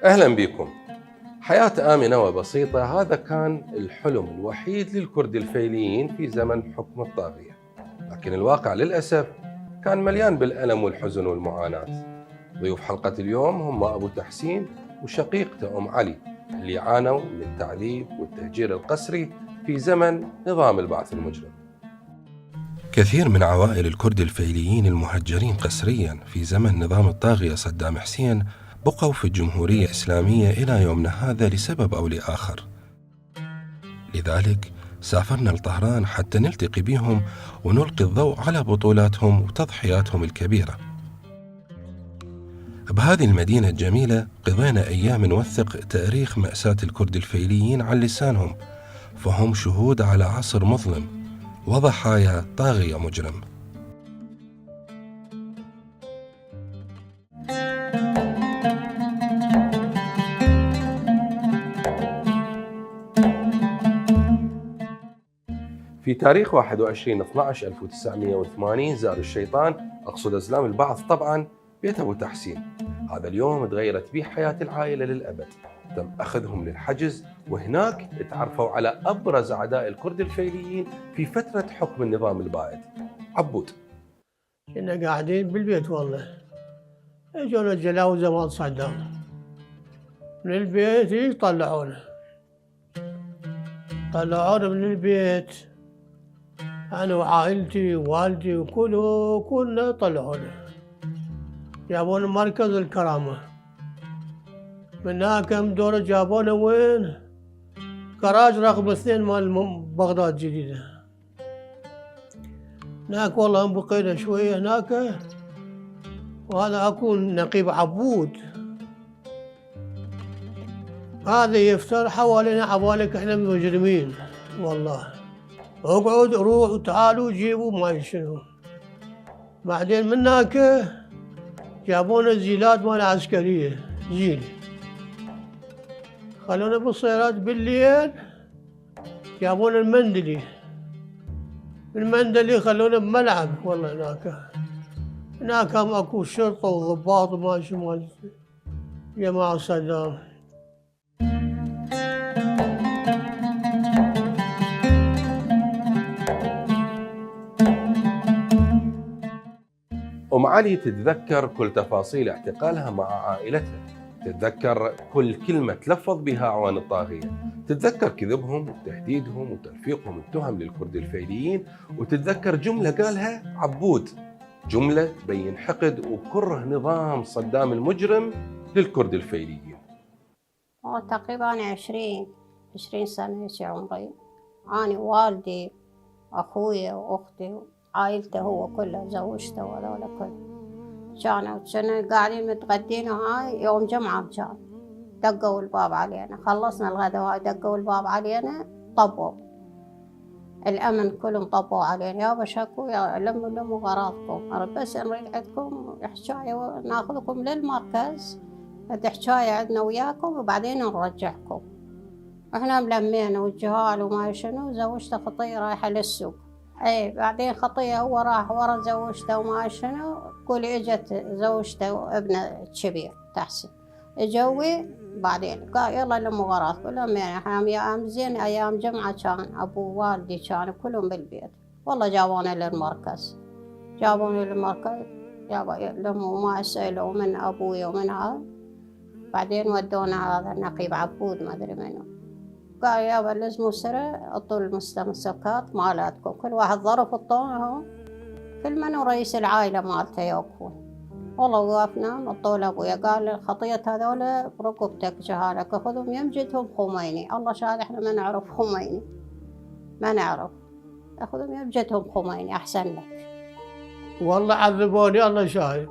أهلا بكم. حياة آمنة وبسيطة، هذا كان الحلم الوحيد للكرد الفيليين في زمن حكم الطاغية، لكن الواقع للأسف كان مليان بالألم والحزن والمعاناة. ضيوف حلقة اليوم هم أبو تحسين وشقيقته أم علي، اللي عانوا من التعذيب والتهجير القسري في زمن نظام البعث المجرم. كثير من عوائل الكرد الفيليين المهجرين قسريا في زمن نظام الطاغية صدام حسين بقوا في الجمهورية الإسلامية إلى يومنا هذا لسبب أو لآخر. لذلك سافرنا لطهران حتى نلتقي بهم ونلقي الضوء على بطولاتهم وتضحياتهم الكبيرة. بهذه المدينة الجميلة قضينا أيام نوثق تاريخ مأساة الكرد الفيليين عن لسانهم، فهم شهود على عصر مظلم وضحايا طاغية مجرم. في تاريخ 21/12/1980 زار الشيطان، أقصد أزلام البعث طبعا، بيت أبو تحسين. هذا اليوم تغيرت به حياة العائلة للأبد. تم أخذهم للحجز، وهناك تعرفوا على أبرز أعداء الكرد الفيليين في فترة حكم النظام البائد، عبود. كنا قاعدين بالبيت والله، اجونا الجلاوزة مال صدام من البيت، يطلعونا من البيت، أنا وعائلتي ووالدي كلنا طلعونا، جابونا مركز الكرامة. من هناك دورة جابونا وين؟ كراج رقم 2 مال بغداد الجديدة. هناك والله بقينا شوية هناك، وهذا أكون نقيب عبود، هذا يفتر حوالينا عبالك احنا مجرمين والله، اقعد روح وتعالوا جيبوا ما شنو. بعدين من هناك جابونا الزيلات مال عسكرية، زيل خلونا بالسيارات بالليل، جابونا المندلي، من المندلي خلونا بملعب والله. هناك هم اكو شرطة وضباط وما شمال جماعة صدام. أم علي تتذكر كل تفاصيل اعتقالها مع عائلتها، تتذكر كل كلمة تلفظ بها أعوان الطاغية، تتذكر كذبهم وتهديدهم وتلفيقهم التهم للكرد الفيليين، وتتذكر جملة قالها عبود، جملة تبين حقد وكره نظام صدام المجرم للكرد الفيليين. تقريبا 20 سنة يصير عمري، أنا والدي أخوي وأختي عائلته هو كله، زوجته وهذول كانوا قاعدين متغدين، وهاي يوم جمعة كان دقوا الباب علينا، خلصنا الغداء وهاي دقوا الباب علينا، طبوا الأمن كلهم طبوا علينا، يابا شكوا يا لموا غراضكم، بس نريد عندكم حكاية ناخذكم للمركز، حكاية عندنا وياكم وبعدين نرجعكم. احنا ملمينا والجهال وما شنو، زوجته خطية رايحة للسوق، بعدين خطية هو راح ورا زوجته وما شنو، قولي اجت زوجته وابنه الكبير تحسن اجوي، بعدين قال يلا لموا غراضكم، لمينا ايام زين، ايام جمعة كان ابو والدي كانوا كلهم بالبيت، والله جابونا للمركز، يابا لموا ما سألوا من ابوي ومن هذا، بعدين ودونا هذا النقيب عبود ما ادري منو، قال يابا لزموا سرة اعطوا المستمسكات مالاتكم، كل واحد ظرف اعطوه، كل منو رئيس العائلة مالته يوقفون. والله وقفنا نطوا لأبويا قال الخطية هذولا برقبتك جهالك، خذهم يمجدهم خميني. الله شاهد احنا ما نعرف خميني، ما نعرف، اخذهم يمجدهم خميني أحسن لك. والله عذبوني الله شاهد.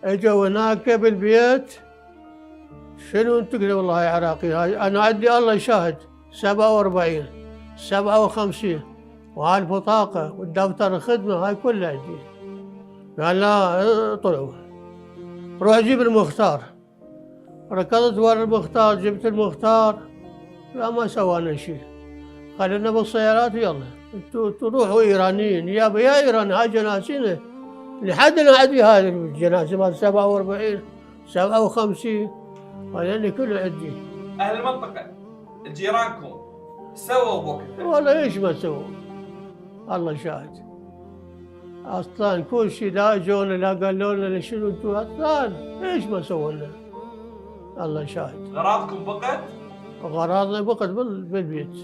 اجوا هناك بالبيت، شنو انت تقول والله يا عراقي هاي انا عندي الله شاهد 47 57 وهاي البطاقة والدفتر الخدمة هاي كلها عندي. قال لا طلعوا روح جيب المختار. ركضت ورا المختار، جبت المختار، لا ما سوانا شيء، خلينا بالسيارات يلا انتوا روحوا ايرانيين يا ايران هاي جنازتنا لحد عندي هذه الجنازه مال 47 57 هذول كله عندي. اهل المنطقه جيرانكم سووا بوقتها؟ والله ايش ما سووا الله شاهد. اصلا كل شيء لا جونا لا قالوا لنا شنو انتوا اصلا ايش ما سوينا الله شاهد. غراضكم بقت؟ غراضنا بقت بالبيت،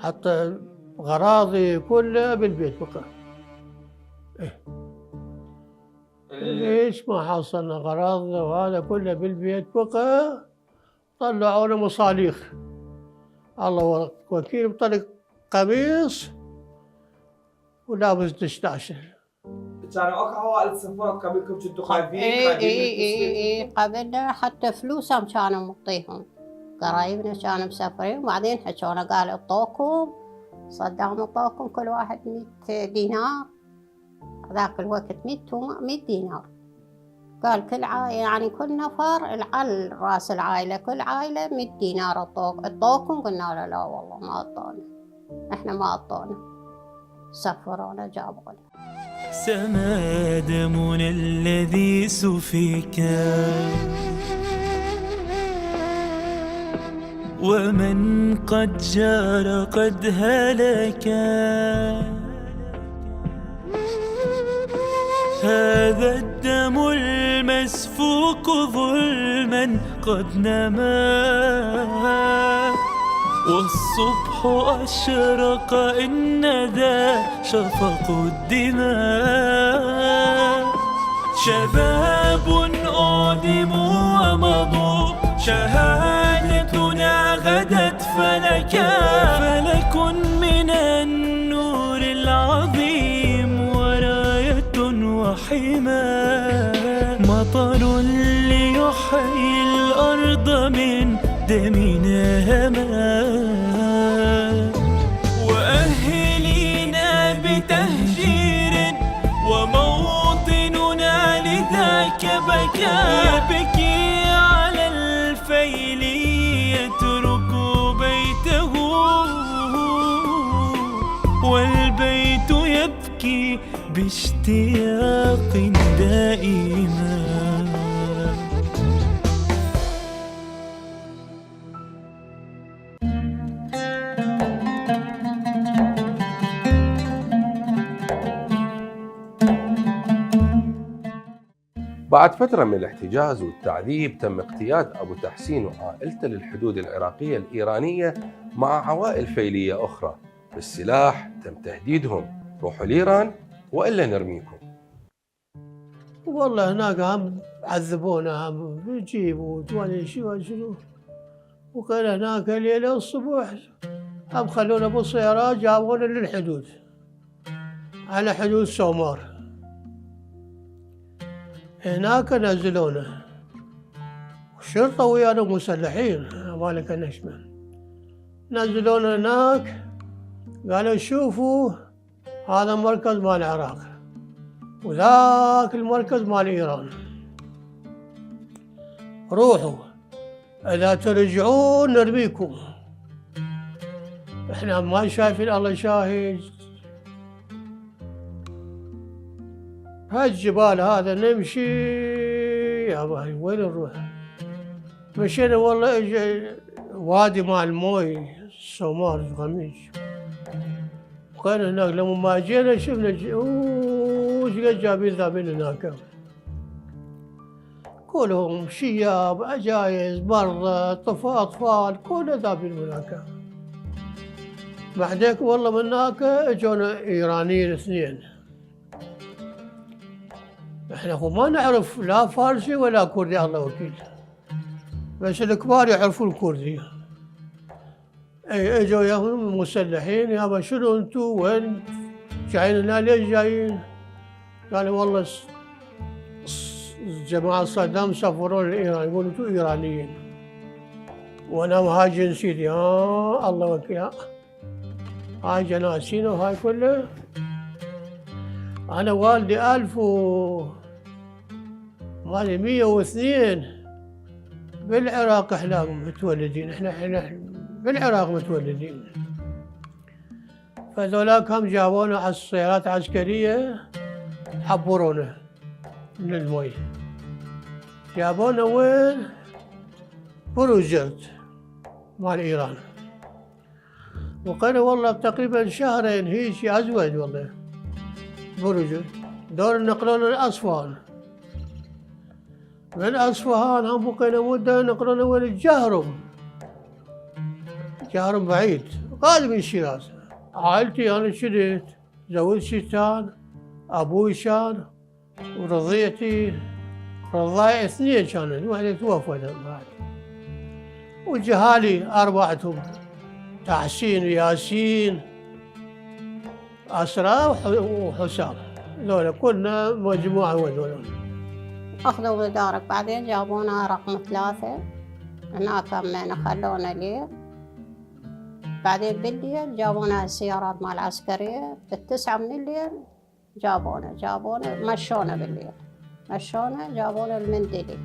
حتى غراضي كلها بالبيت بقى. ليش ما حصلنا غراضنا وهذا كله بالبيت بقى؟ طلعونا مصاليخ الله وكيل بطلق قميص ولابس دشداشه. كانوا اكو عوائل تسفرت قبلكم كنتوا خايفين؟ اي قبلنا حتى فلوسهم كانوا مطيهم، قرايبنا كانوا مسافرين وبعدين حكونا قال اعطوكم صدام اعطوكم كل واحد 100 دينار، هذاك الوقت 100 دينار. قال كل عائلة يعني كل نفر على راس العائلة كل عائلة 100 دينار اعطوكم. قلنا لا والله ما اعطونا، احنا ما اعطونا، سفرونا جابونا. سما دمنا الذي سفك ومن قد جار قد هلك، هذا الدم المسفوك ظلما قد نما، والصبح أشرق إن ذا شفق الدماء. شباب أودموا ومضوا، شهادتنا غدت فلكا، فلك من النور العظيم وراية وحما، مطر ليحيي الأرض من دمنا هما، وأهلينا بتهجير وموطننا لذاك بكى، يبكي على الفيل يترك بيته، والبيت يبكي باشتياق دائما. بعد فترة من الاحتجاز والتعذيب تم اقتياد أبو تحسين وعائلته للحدود العراقية الإيرانية مع عوائل فيلية أخرى بالسلاح. تم تهديدهم روحوا لإيران وإلا نرميكم. والله هناك هم عذبونا، هم يجيبوا ولا شنو، وكان هناك الليلة الصبح هم خلونا بالسيارات جابونا للحدود على حدود سومار. هناك نزلونا الشرطة ويانا مسلحين مالك النشمة، نزلونا هناك قالوا شوفوا هذا مركز مال العراق وذاك المركز مال إيران، روحوا إذا ترجعون نرميكم. إحنا ما شايفين الله شاهد هالجبال هذا نمشي يا باي وين نروح؟ مشينا والله اجى وادي مع الموي سومار الغميج، وكان هناك لما ما جينا شفنا وش قد جابين ذابين هناك، كلهم شياب، عجايز، مرضى، أطفال، كل ذابين هناك. بعدين والله من هناك اجونا ايرانيين 2. احنا هو ما نعرف لا فارسي ولا كردي الله وكيل، بس الكبار يعرفون الكردي. اي اجوا ياهم مسلحين، يابا شنو انتوا وين جايين هنا ليش جايين؟ قالوا والله جماعة صدام سافرون لإيران، يقولوا انتوا ايرانيين وانا هاي جنسيتي. الله وكيل، هاي جناسينا وهاي كلها. أنا والدي 102 بالعراق، احنا متولدين، احنا بالعراق متولدين. فذولاك هم جابونا على السيارات العسكرية، حبرونا من المي، جابونا وين؟ بروجرد مال إيران. وقنا والله تقريبا 2 شهرين هيك أزود والله بروجرد. دور نقلونا لأصفهان، من أصفهان هم بقينا مدة نقلونا وين؟ الجهرم بعيد قادم من شيراز. عائلتي أنا شدت، زوجت شتان، أبوي شان، ورضيعتي رضايع 2 كانت، واحدة توفت بعد، وجهالي 4 تحسين وياسين أسراء وحسام، ذولا كلنا مجموعة وذولا. أخذوا بدارك. بعدين جابونا رقم 3 هناك أمينا خلونا ليل. بعدين بالليل جابونا السيارات مال العسكرية، ب9 من الليل جابونا مشونا بالليل، جابونا المندلي.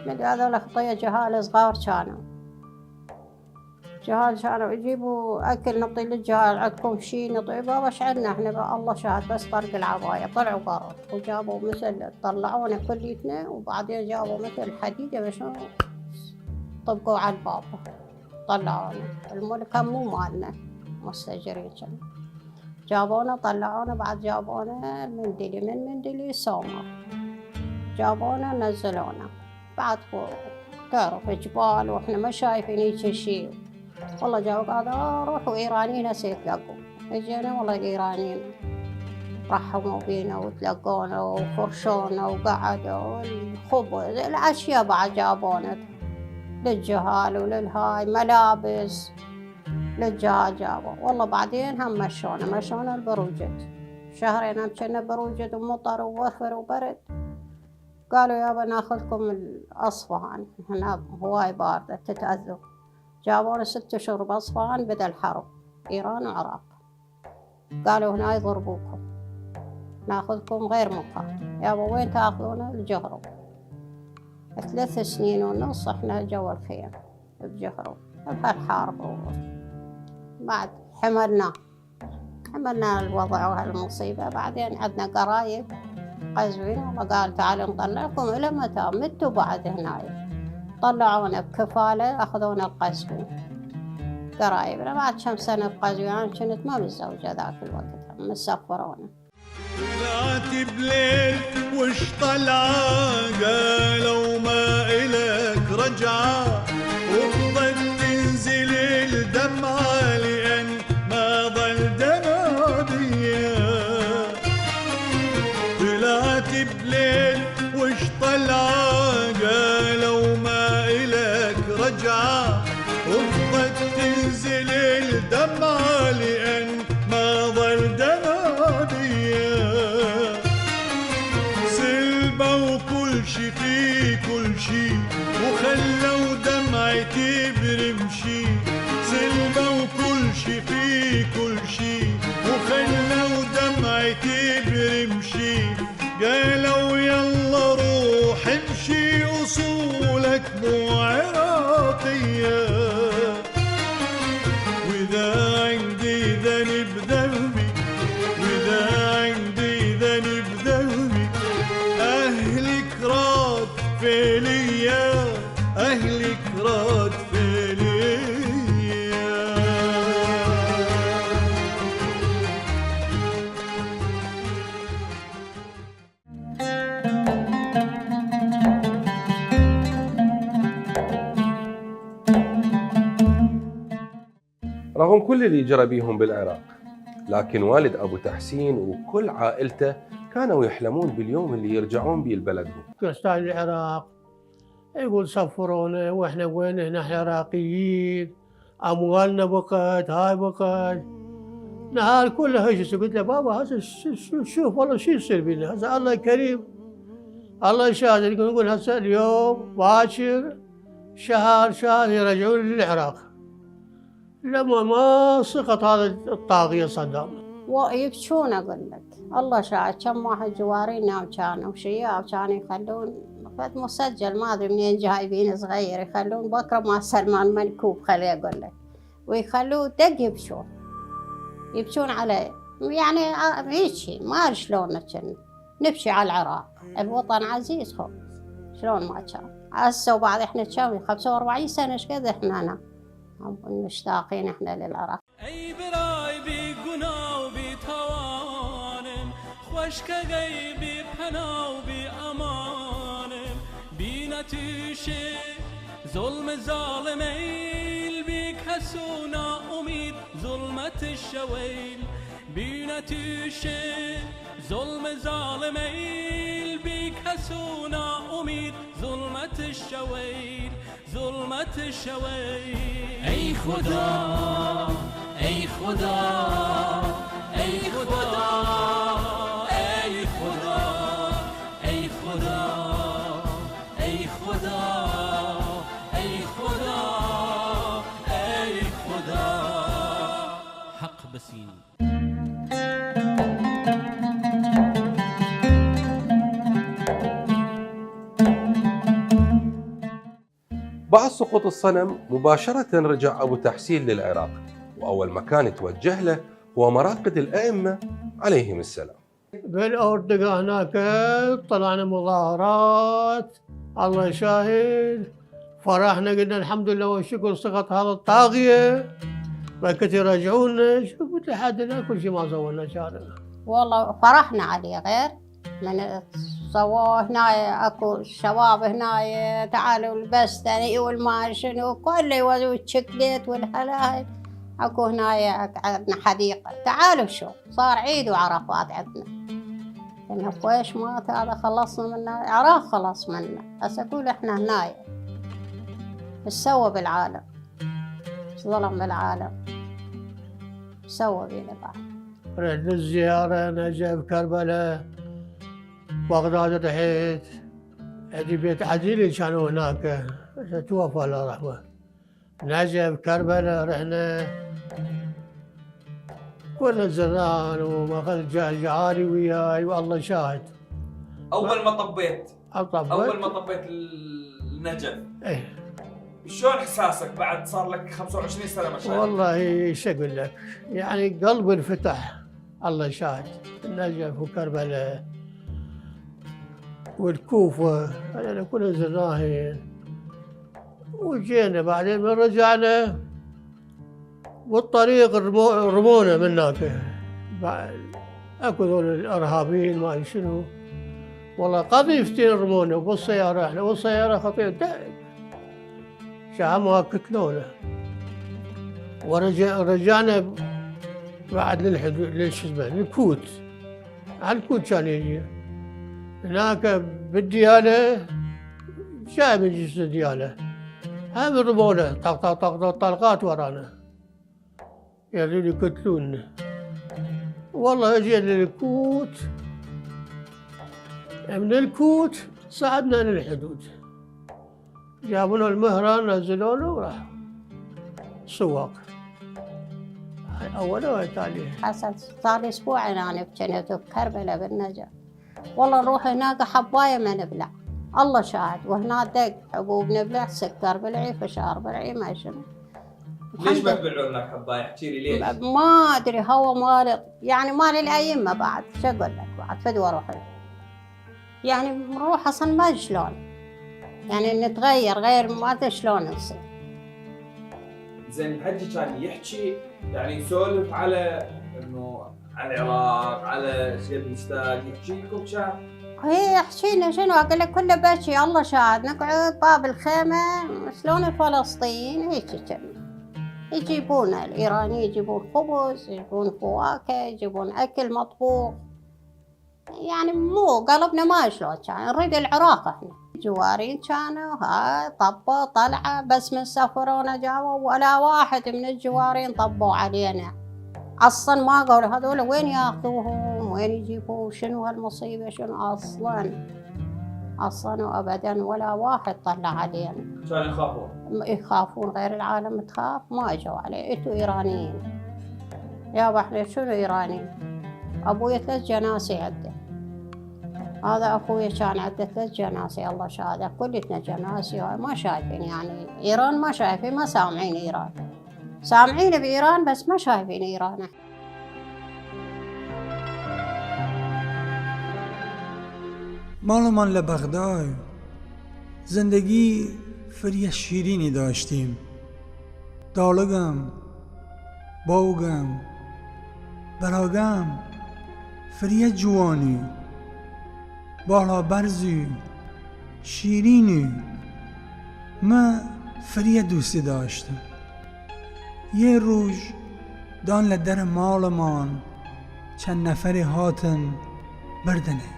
من هذول خطية جهال صغار كانوا يجيبوا أكل نعطي للجهال، عندكم شي نعطي بابا عندنا احنا بقى الله شاهد، بس طرق العباية طلعوا برا وجابوا مثل طلعونا كليتنا، وبعدين جابوا مثل حديدة بس طبقوا على الباب طلعونا. الملك كان مو مالنا، مستأجرين كنا. جابونا طلعونا، بعد جابونا المندلي، من مندلي سومر جابونا نزلونا. بعد فوق تعرف جبال واحنا ما شايفين هيك شيء. والله جاوب هذا روحوا ايرانيين هسه يتلقوا. اجينا والله الايرانيين رحموا بينا وتلقونا وفرشونا وقعدوا الخبز الاشياء بعد جابونا للجهال وللهاي ملابس للجهال جابوا. والله بعدين هم مشونا البروجد 2 شهرين هم كنا بروجد ومطر ووفر وبرد. قالوا يابا ناخذكم الأصفهان، هنا هواي باردة تتأذوا. جابونا 6 أشهر بأصفهان بدل حرب إيران وعراق. قالوا هنا يضربوكم، ناخذكم غير مقام. يابا وين تاخذونا؟ الجهرم. 3 سنين ونص احنا جوا الخيم بجهرم بهالحرب. بعد حملنا الوضع وهالمصيبة. بعدين عندنا قرايب قزوين، والله قال تعالوا نطلعكم. إلى متى؟ متوا بعد هناي. طلعونا بكفالة، أخذونا القزوين قرايبنا. بعد كم سنة بقزوين، أنا كنت ما متزوجة ذاك الوقت، مسافرونا. طلعت بليل وش طلعة، قالوا ما إلك رجعة، وفضت تنزل الدمعة لأن ما ضل دمع بيا. طلعت بليل وش طلعة، قالوا ما إلك رجعة، وفضت تنزل الدمعة لأن ما ضل دمع بيا. وكل شي في كل شي، وخلوا دمعتي برمشي. سلمى وكل شي في كل شي، وخلوا دمعتي برمشي. قالوا يلا روح امشي، اصولك مو عراقية. واذا عندي ذنب ذنبي، واذا عندي ذنب ذنبي، أهلك راد فيليا، أهلك راد فيليا. رغم كل اللي جرى بيهم بالعراق، لكن والد أبو تحسين وكل عائلته كانوا يحلمون باليوم اللي يرجعون بيه لبلدهم. كريستال العراق يقول سفرونا واحنا وين، احنا عراقيين، اموالنا بقت، هاي بقت، نهار كله هجس. قلت له بابا هسه شوف والله شو يصير بينا هسه، الله كريم الله يشاهد. يقول هسه اليوم باكر شهر يرجعون للعراق. لما ما سقط هذا الطاغية صدام ويبكون اقول لك، الله شاهد كم واحد جوارينا كانوا وشياب كانوا يخلون فد مسجل ما ادري منين جايبين صغير، يخلون بكره مع سلمان منكوب خلي اقول لك، ويخلوه دق يبكون عليه. يعني هيك ما ادري شلون كنا نبكي على العراق، الوطن عزيز خو شلون ما كان. هسه وبعد احنا كم 45 سنه ايش قد احنا مشتاقين احنا للعراق. اي براي بگنا و بتوانم خوشک غیبی پناه و بامانم بی نتیشه ظلم ظالم ایل بی کسونا امید ظلمت الشویل بی نتیشه ظلم ظالم ایل بی کسونا امید ظلمت الشویل ظلمت الشویل. ای خدا ای خدا ای خدا ای خدا ای خدا ای خدا ای خدا ای خدا حق بسین. بعد سقوط الصنم مباشرة رجع أبو تحسين للعراق، وأول مكان توجه له هو مراقد الأئمة عليهم السلام. بالأردقة هناك طلعنا مظاهرات، الله يشاهد، فرحنا قلنا الحمد لله والشكر سقط هذا الطاغية، فكنت يرجعونا. شوفوا لحد الآن كل شيء ما سوينا شارنا. والله فرحنا عليه غير من سووه هنا. اكو شباب هنا تعالوا البستني والما شنو كله يوزوا الشكليت والهلاهل. اكو هنا عندنا حديقه، تعالوا شوف صار عيد وعرفات عندنا. قلنا ويش مات هذا خلصنا منه، العراق خلص منه. هسه اقول احنا هنا ايش سوى بالعالم، ظلم بالعالم، سوى بينا بعد. رحنا الزيارة نجف كربلاء بغداد، رحت عندي بيت عديلي كانوا هناك توفى الله يرحمه. نجف كربلاء رحنا كنا زران وماخذ جعاري وياي والله شاهد. اول ما طبيت أطبت. اول ما طبيت النجف ايه شلون احساسك بعد صار لك 25 سنه ما شاء الله؟ والله ايش اقول لك، يعني قلبي انفتح الله شاهد. النجف وكربلاء والكوفة هذول كلها زرناهن. وجينا بعدين من رجعنا والطريق رمونا من هناك. اكو ذول الارهابيين ما ادري شنو، والله قذيفتين رمونا وبالسيارة احنا، والسيارة خطيرة شامها قتلونا. ورجعنا بعد للحدود شو اسمه للكوت، على الكوت كان يجي هناك بالديالة، جاي من جسد الديالة هم رمونا طق طق طق طلقات ورانا يعني يقتلونا. والله اجينا للكوت، من الكوت صعدنا للحدود، جابونا المهران نزلونا وراح سواق. هاي أولا وهي تالية. حصل صار لي اسبوعين انا بجنة بكربلاء بالنجف. والله نروح هناك حبايه ما نبلع، الله شاهد. وهنا دق حبوب نبلع، سكر بلعي، فشار بلعي، ما شنو. ليش ما تبيعون لك حبايه؟ احكي لي ليش؟ ما ادري، هو مال يعني مال الائمه بعد، شو اقول لك بعد فدوى اروح يعني نروح اصلا ما ادري شلون، يعني نتغير غير ما ادري شلون نصير. زين الحجي كان يحكي يعني يسولف على انه على العراق، على شيء مشتاق، يحكي لكم كان؟ هي حكينا شنو اقول لك، كله بكي الله شاهد. نقعد باب الخيمه شلون فلسطين هيك كنا، يجيبون الإيرانيين يجيبون خبز، يجيبون فواكه، يجيبون أكل مطبوخ. يعني مو قلبنا ما شلون كان نريد العراق احنا. جوارين كانوا هاي طبوا طلعة، بس من سفرونا جاوا ولا واحد من الجوارين طبوا علينا. اصلا ما قالوا هذول وين ياخذوهم وين يجيبوه، شنو هالمصيبة شنو اصلا وابدا ولا واحد طلع علينا. كانوا يخافون؟ يخافون، غير العالم تخاف. ما اجوا عليه انتوا ايرانيين. يابا احنا شنو ايرانيين؟ ابوي 3 جناسي عنده، هذا اخوي كان عنده 3 جناسي الله شهاده، كلتنا جناسي ما شايفين. يعني ايران ما شايفين، ما سامعين ايران، سامعين بايران بس ما شايفين ايران. مالمان لبغداد زندگی فری شیرینی داشتیم. دالگم، باوگم، براگم، فری جوانی، بالا برزی، شیرینی. من فری دوستی داشتم. یه روز دان لدر مالمان چند نفری هاتن بردنه.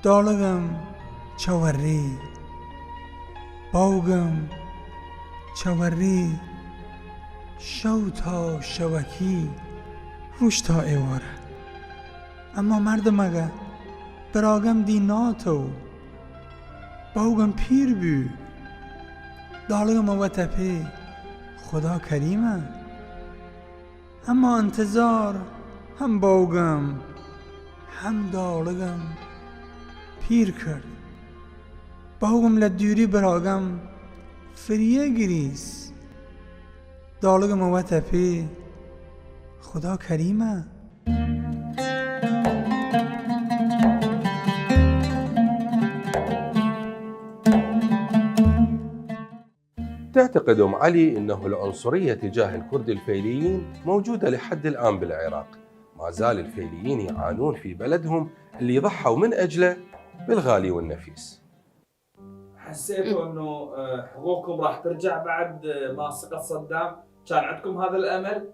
دالگم چوری، باوگم چوری، شو تا شوکی روش تا ایواره. اما مردم اگه براگم دی ناتو، باوگم پیر بی، دالگم و تپی خدا کریمه. اما انتظار هم باوگم هم دالگم پیر کرد. باوگم لدیوری براگم فریه گریس، دالگم و تپی خدا کریمه. تعتقد أم علي أنه العنصرية تجاه الكرد الفيليين موجودة لحد الآن بالعراق. ما زال الفيليين يعانون في بلدهم اللي ضحوا من أجله بالغالي والنفيس. حسيتوا انه حقوقكم راح ترجع بعد ما سقط صدام؟ كان عندكم هذا الامل؟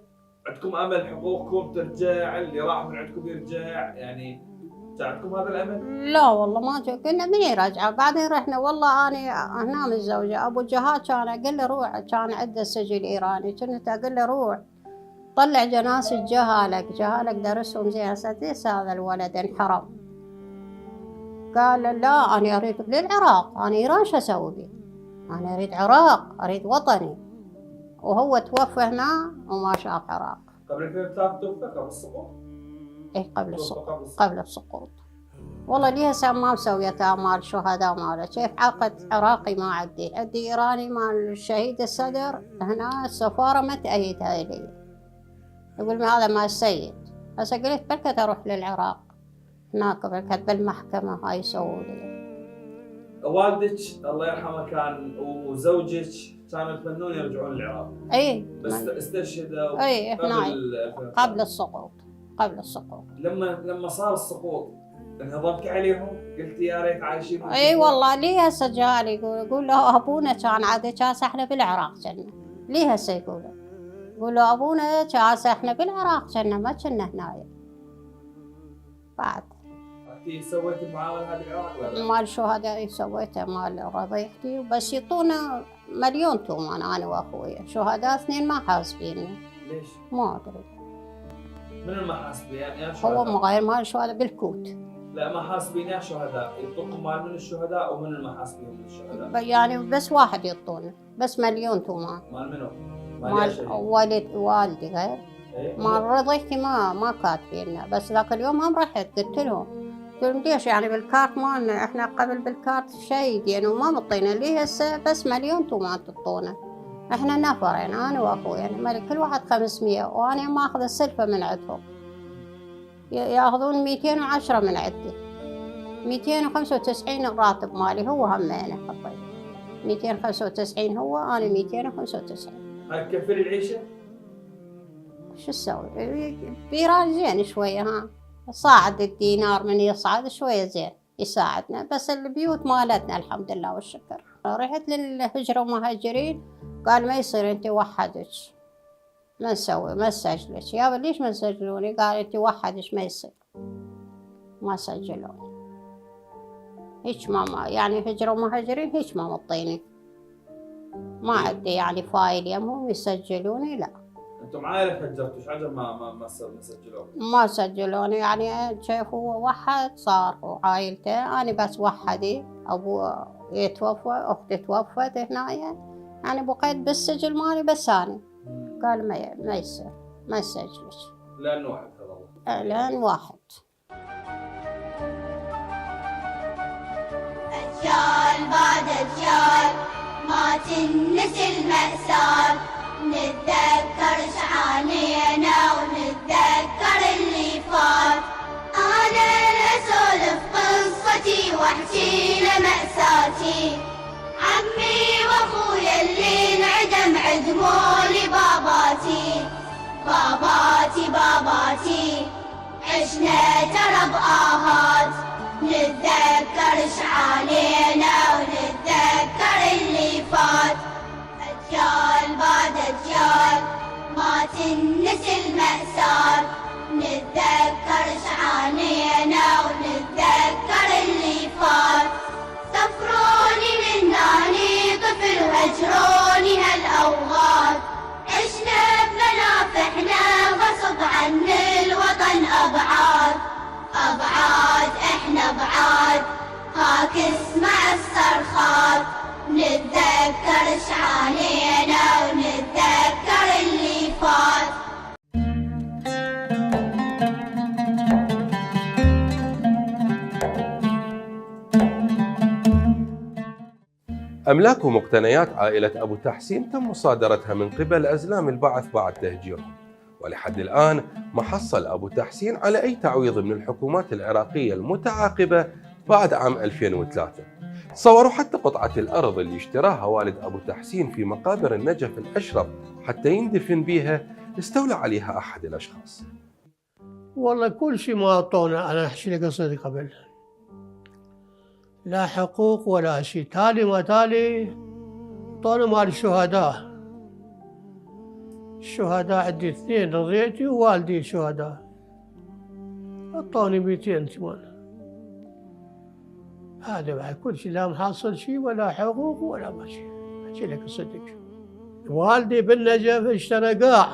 عندكم امل حقوقكم ترجع، اللي راح من عندكم يرجع؟ يعني كان عندكم هذا الامل؟ لا والله ما قلنا من يرجع. بعدين رحنا والله انا هنا متزوجه، ابو جهاد كان اقول له روح، كان عنده سجل ايراني، كنت اقول له روح طلع جناسة جهالك درسهم زين. هسه ليش هذا الولد انحرم؟ قال لا انا اريد للعراق، انا ايران شو اسوي بيه؟ انا اريد عراق، اريد وطني. وهو توفى هنا وما شاف عراق. قبل 2003 توفى قبل السقوط؟ اي قبل السقوط. والله لي هسه ما مسويت اعمال شهداء ماله، كيف عقد عراقي ما عندي ايراني مال الشهيد الصدر هنا السفاره ما تأيدها لي. يقول لي هذا مال السيد. هسه قلت بركت اروح للعراق هناك، بركت بالمحكمه هاي يسووا لي. والدك الله يرحمه كان وزوجك كانوا يتمنون يرجعون للعراق؟ اي بس استشهدوا اي قبل السقوط. لما صار السقوط انهضمت عليهم؟ قلت يا ريت عايشين؟ اي والله لي هسه جالي يقول له ابونا كان عادي كاس احنا بالعراق كنا. لي هسه يقول له ابونا كاس احنا بالعراق كنا ما كنا هنايا. بعد انتي سويتي المعامله هذه بالعراق ولا؟ مال شهداء سويته مال رضيعتي، بس يعطونا مليون تومان انا واخويا. شهداء 2 ما حاسبيننا. ليش؟ ما ادري. من المحاسبين يا شهداء؟ هو غير مال الشهداء بالكوت. لا محاسبين يا شهداء، يعطوكم مال من الشهداء ومن المحاسبين من الشهداء؟ يعني بس واحد يعطونا، بس مليون تومان. مال منو؟ مال والدي غير. إيه؟ مال رضيعتي ما كاتبيننا، بس ذاك اليوم هم رحت قلت لهم ليش يعني بالكارت مالنا احنا قبل بالكارت شهيد يعني وما مطينا ليه هسه بس مليون تومان تعطونا. احنا نفرين انا واخويا يعني كل واحد 500 وانا ما اخذ السلفه من عندهم. ياخذون 210 من عندي. 295 الراتب مالي هو همينه حطيت 295 هو انا 295. هاي تكفي العيشه؟ شو اسوي؟ بإيران زين شويه ها. صاعد الدينار من يصعد شوية زين يساعدنا، بس البيوت مالتنا الحمد لله والشكر. رحت للهجرة ومهاجرين، قال ما يصير انت وحدك، ما نسوي ما نسجلك. يابا ليش ما نسجلوني؟ قال انت وحدك ما يصير، ما سجلوني. هيك ما يعني هجرة ومهاجرين هيك ما مطيني، ما عندي يعني فايل يمهم يسجلوني، لا. انتم عائله هجرتوا، ايش عجب ما سجلوك؟ ما سجلوني، يعني كيف هو وحد صار وعائلته، أنا بس وحدي، أبوه يتوفى، أختي توفت هنايا، يعني بقيت بالسجل مالي بس أنا. قال ما يصير ما يسجلش. لأن واحد هذا لأن واحد. أجيال بعد أجيال ما تنسي المأساة، نتذكر شعانينا ونتذكر اللي فات. أنا أسولف قصتي واحكي له مأساتي، عمي وأخويا اللي انعدم عدموا لي باباتي. باباتي عشنا ترى بآهات، نتذكر شعانينا ونتذكر اللي فات. أجيال بعد أجيال ما تنسي المأساة، نتذكر شعانينا ونتذكر اللي فات. سفروني من ناني طفل وهجروني هالأوقات، عشنا بمنافحنا غصب عن الوطن أبعاد. احنا بعاد هاك اسمع الصرخات، نتذكر شعانينا ونتذكر اللي فات. أملاك ومقتنيات عائلة أبو تحسين تم مصادرتها من قبل أزلام البعث بعد تهجيرهم، ولحد الآن ما حصل أبو تحسين على أي تعويض من الحكومات العراقية المتعاقبة بعد عام 2003. صوروا حتى قطعة الأرض اللي اشتراها والد أبو تحسين في مقابر النجف الأشرف حتى يندفن بيها، استولى عليها أحد الأشخاص. والله كل شيء ما أعطونا. أنا أحكي لك قصتي قبل، لا حقوق ولا شيء. تالي ما تالي أعطونا مال الشهداء. الشهداء عندي 2، رضيعتي ووالدي شهداء، أعطوني 200 كمان. هذا بعد كل شيء، لا محصل شيء ولا حقوق ولا ما شيء. أحكي لك صدق، والدي بالنجف اشترى قاع،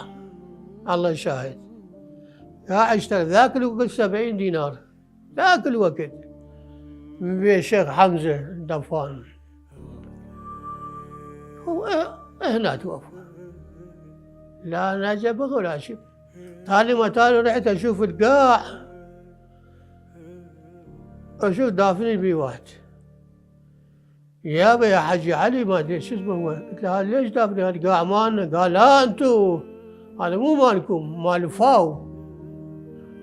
الله شاهد، قاع اشترى ذاك الوقت 70 دينار، ذاك الوقت، من بيت الشيخ حمزة الدفان. هو هنا توفى، لا نجف ولا شيء. تالي ما تالي رحت أشوف القاع، أشوف دافنين بيه واحد. يابا يا حجي علي ما أدري شو اسمه هو. قلت له ليش دافنين هالقاع مالنا؟ قال لا أنتو هذا مو مالكم، مال فاو.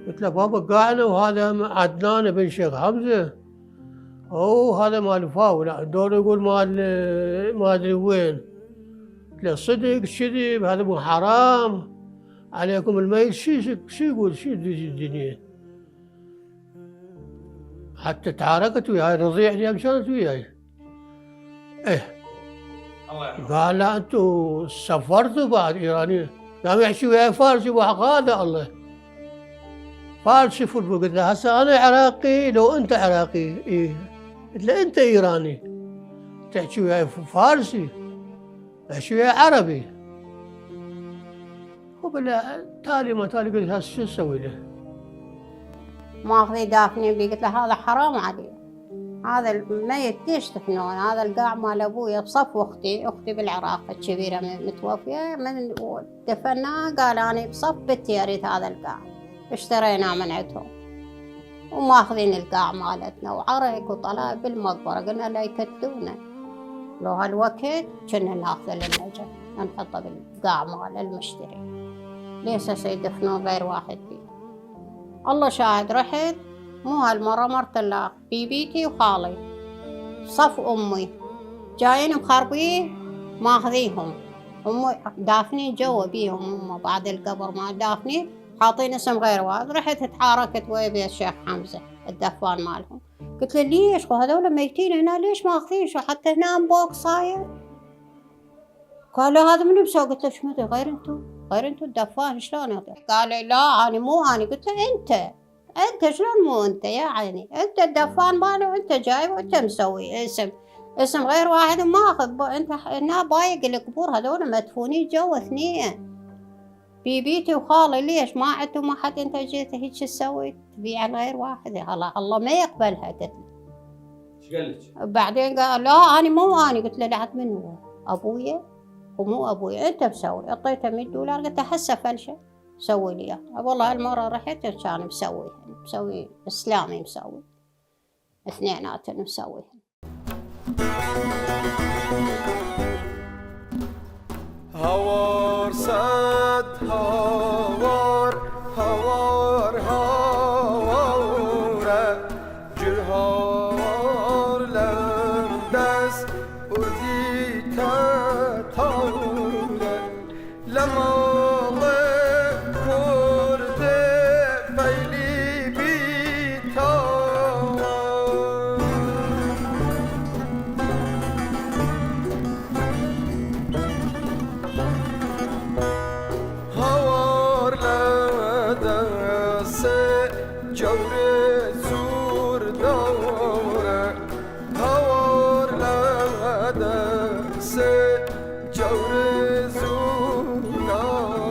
قلت له بابا قاعنا وهذا عدنان بن شيخ حمزة. أوه هذا مال فاو. لا دور يقول مال ما أدري وين. قلت له صدق كذب، هذا مو حرام عليكم الميت. شو يقول شو الدنيا؟ حتى تعاركت وياي، رضيعتي مشانت وياي. الله يرحمه. قال لا انتم سفرتوا بعد ايرانيين. قام يحكي وياي فارسي وحقاده الله فارسي فوتبول. قلت له هسه انا عراقي لو انت عراقي. إيه؟ قلت له انت ايراني تحكي وياي فارسي، احكي وياي عربي. وبلا تالي ما تالي قلت هسه شو اسوي له؟ ماخذي دافنين بي. قلت له هذا حرام عليه، هذا الميت ليش تفنون؟ هذا القاع مال ابويا بصف اختي بالعراق الكبيره متوفيه، من دفناه قال انا بصف بنتي اريد هذا القاع، اشتريناه من عندهم وماخذين القاع مالتنا وعرق وطلع بالمقبره. قلنا لا يكتلونا، لو هالوقت كنا ناخذه للنجف نحطه بالقاع مال المشتري، ليش هسه يدفنون غير واحد فيه؟ الله شاهد رحت مو هالمرة مرت الله بيبيتي وخالي صف أمي جايين مخربين ماخذيهم، أمي دافنين جوا بيهم هم بعد القبر ما دافنين حاطين اسم غير واحد. رحت تحاركت ويا الشيخ حمزة الدفان مالهم، قلت له ليش هذول ميتين هنا ليش ماخذين شو حتى هنا انبوق صاير؟ قال له هذا من مسوي؟ قلت له شو مدري غير انتو الدفان شلون؟ قال لي لا انا مو انا. قلت له انت شلون مو انت يا عيني؟ انت الدفان ماله وانت جايب وانت مسوي اسم غير واحد وماخذ. انت هنا بايق القبور هذول مدفونين جوا اثنين، بيبيتي وخالي ليش ما عندهم احد؟ انت جيت هيك تسوي تبيع غير واحد؟ الله ما يقبلها. قلت له ايش قال لك؟ بعدين قال لا انا مو انا. قلت له لا من هو؟ ابويا ومو ابويا انت مسوي. اعطيته $100 قلت له هسه فلشه سوي لي اياه. والله المره رحت كان مسوي اسلامي مسوي اثنيناتهم مسوي. هوار صد هوار هوار هواره جرهار لندس اردی تتاره لمال کرده فیلی بیتار هوار لدست جور زور داره هوار لدست جور زور داره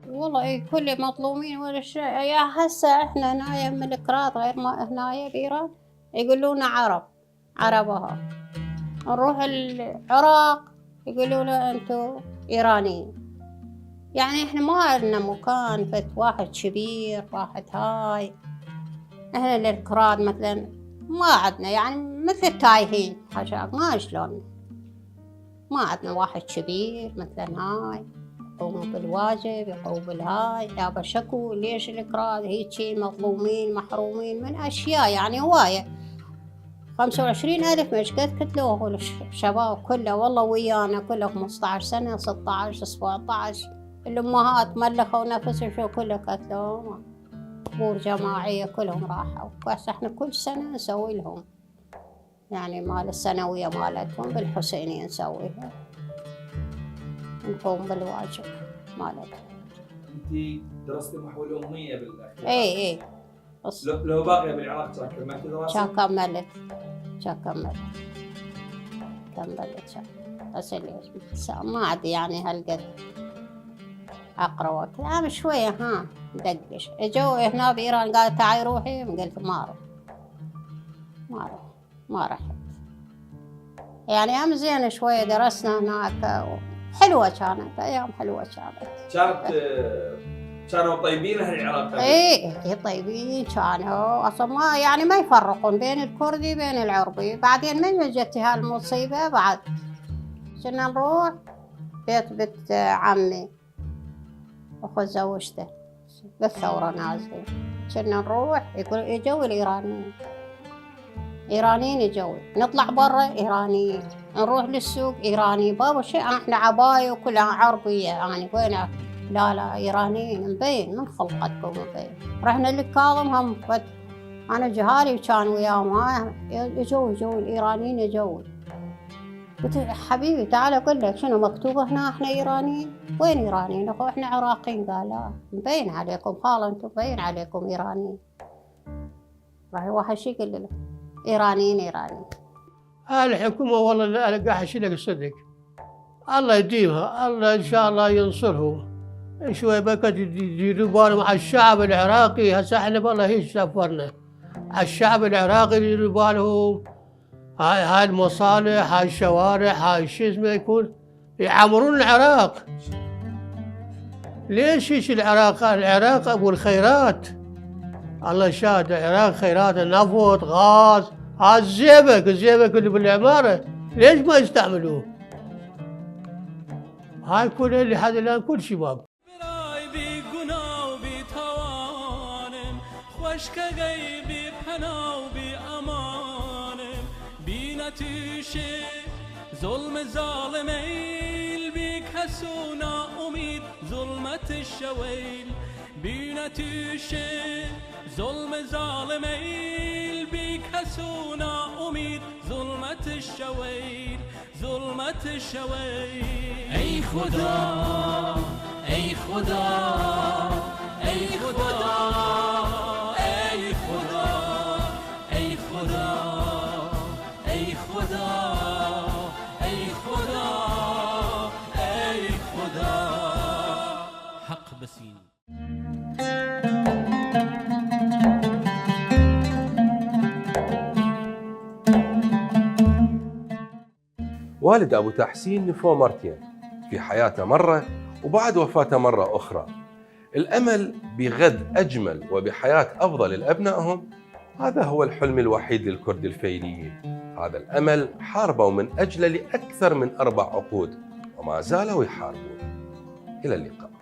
والله إيه كل مظلومين ولا شيء. يا هسه احنا هنايا من الكراد غير ما هنايا بإيران يقولون عربها. نروح العراق يقولون انتو إيرانيين. يعني احنا ما لنا مكان فت واحد كبير واحد هاي. احنا الكراد مثلا ما عندنا يعني مثل التايهين حاجة ما شلون، ما عندنا واحد كبير مثلا هاي يقوموا بالواجب يقوموا بالهاي. يابا شكو ليش الكراد هيجي مظلومين محرومين من أشياء يعني هواية. 25,000 مش قد قتلوه الشباب كله والله ويانا كله 15 سنة 16 17. الأمهات ملخوا نفسهم شو كله قتلوهم. قبور جماعية كلهم راحوا. بس احنا كل سنة نسوي لهم يعني مال السنوية مالتهم بالحسينية نسويها نقوم بالواجب مالتهم. انت درستي محو الاميه بالاخير؟ اي لو باقيه بالعراق كان كملتي دراسه؟ كملت بس ليش ما عاد يعني هالقد اقرا وكذا شويه ها دقش. اجوا هنا بايران قالت تعي روحي قلت ما رحت. يعني ام زين شويه درسنا هناك حلوه كانت ايام حلوه كانوا طيبين اهل العراق؟ اي طيبين كانوا اصلا ما يعني ما يفرقون بين الكردي بين العربي. بعدين من جت هالمصيبه بعد كنا نروح بيت عمي اخو زوجته بالثوره نازلين. كنا نروح يقول يجوا الايرانيين يجوا نطلع برا ايرانيين نروح للسوق ايراني بابا شيء احنا عبايه وكلها عربيه يعني وين لا ايرانيين مبين من خلقتكم مبين. رحنا للكاظم هم انا جهالي كان وياهم يجوا الايرانيين يجوا. قلت حبيبي تعال اقول لك شنو مكتوبه هنا احنا ايرانيين؟ وين ايرانيين؟ اخو احنا عراقيين. قال لا مبين عليكم خاله انتم مبين عليكم ايرانيين. راح واحد شي يقول له ايرانيين. الحكومه والله انا قاعد اشيلك الصدق الله يديمها الله ان شاء الله ينصرهم شوي بكت يديروا بالهم على الشعب العراقي. هسه احنا والله هيك سافرنا على الشعب العراقي يديروا بالهم. هاي المصالح هاي الشوارع هاي شو اسمه يكون يعمرون العراق. ليش هيك العراق ابو الخيرات الله شاهد. العراق خيرات نفط غاز. هذا الزيبك اللي بالعماره ليش ما يستعملوه؟ هاي كل اللي حد الان كل شباب برای بی گناه و بی خوشک غیبی پناه بی امانم بی نتیشه ظلم ظالم ایل بی کسونا امید ظلمت شویل بی نتیشه ظلم ظالم ایل بی کسونا امید ظلمت شویل ظلمت شویل ای خدا ای خدا ای خدا ای خدا ای خدا ای خدا ای خدا ای خدا حق بسین والد أبو تحسين نفوه مرتين، في حياته مرة وبعد وفاته مرة أخرى. الأمل بغد أجمل وبحياة أفضل لأبنائهم، هذا هو الحلم الوحيد للكرد الفيليين. هذا الأمل حاربوا من أجله لأكثر من 4 عقود وما زالوا يحاربون. إلى اللقاء.